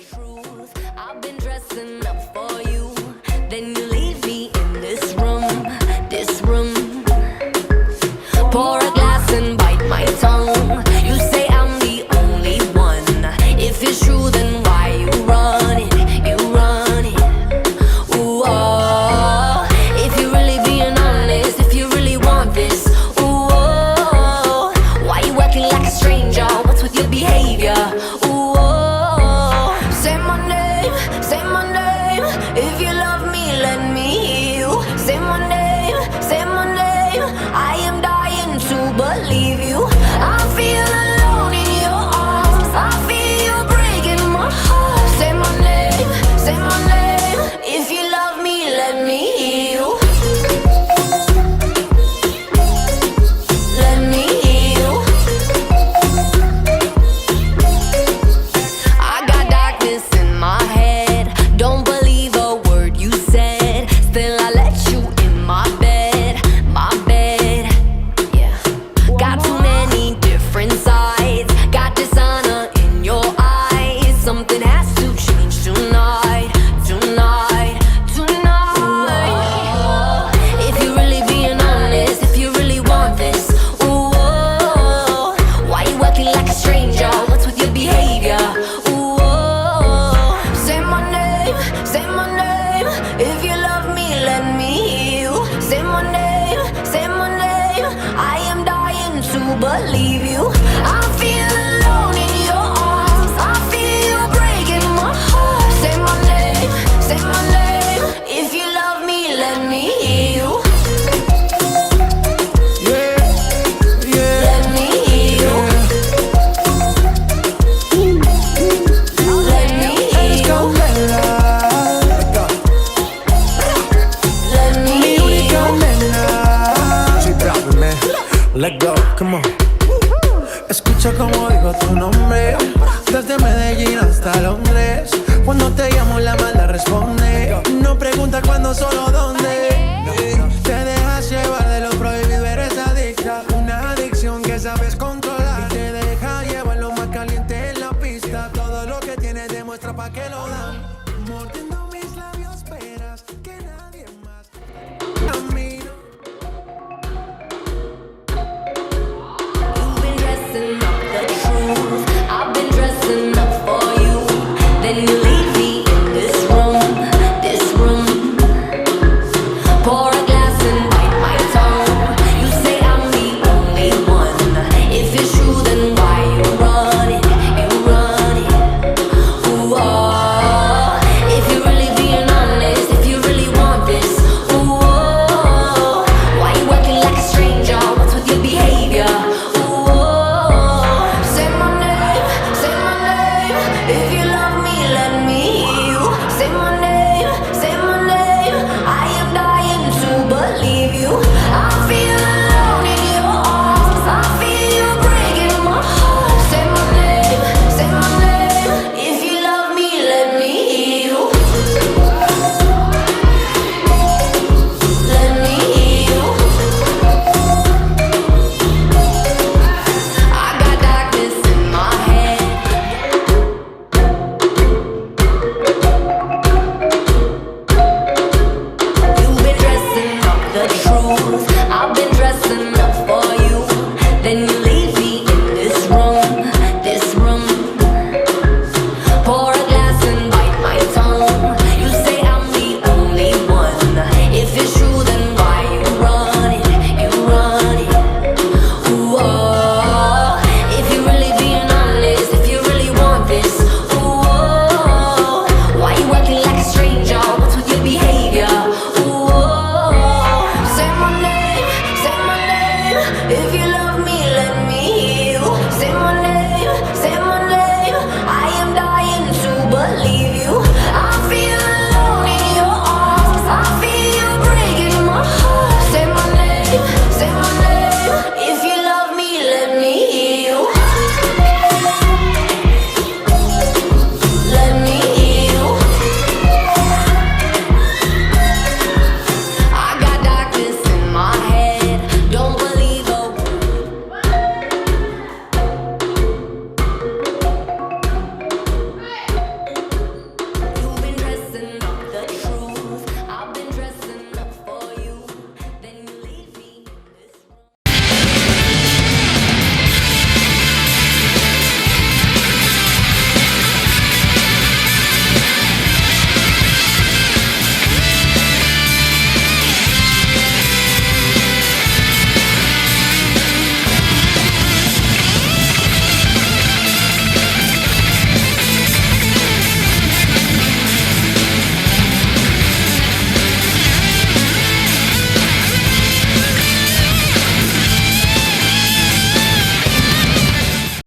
truth. I've been dressing up for you. Then you leave me in this room, this room. Pour a glass and bite my tongue. You say I'm the only one. If it's true, then why you run it? You run it. Ooh, oh. If you're really being honest, if you really want this, ooh, oh. Why you acting like a stranger? What's with your behavior? Ooh, oh. Say my name, say my name. If you love me, let me hear you. Say my name, say my name. I am dying to believe you. I feel alone in your arms. I feel you breaking my heart. Say my name, say my name. If you love me, let me hear you. Let me hear you. I got darkness in my head. Don't believe a word you said. Still I let you in my bed, my bed. Yeah. Got too many different sides. Got dishonor in your eyes. Something has to change tonight, tonight, tonight. If you're really being honest, if you really want this, ooh, oh. Why you acting like a stranger? What's with your behavior? Ooh, oh. Say my name, say my name. If you love me, let me hear you. Say my name, say my name. I am dying to believe you. I feel alone in your arms. I feel you breaking my heart. Say my name, say my name. If you love me, let me hear you. Yeah, yeah, Let me hear you. Let me hear you. Let me mi hear única you. nena. Sí, papi, man. Let's go, come on. Escucha como digo tu nombre. Desde Medellín hasta Londres. Cuando te llamo la mala responde. No pregunta cuándo, solo dónde. Te dejas llevar de lo prohibido, eres adicta. Una adicción que sabes controlar. Y te deja llevar lo más caliente en la pista. Todo lo que tienes demuestra pa' que lo dan. Mordiendo mis labios, esperas que nadie más a mí no. You've been dressing up the truth. I've been dressing up for you. Then you leave me in this room, this room. Pour a glass and bite my tongue. You say I'm the only one. If it's true, then why you run it? You run it. Ooh, oh. If you're really being honest, if you really want this, ooh, oh. Why you acting like a stranger? What's with your behavior? Ooh, oh. Say my name, if you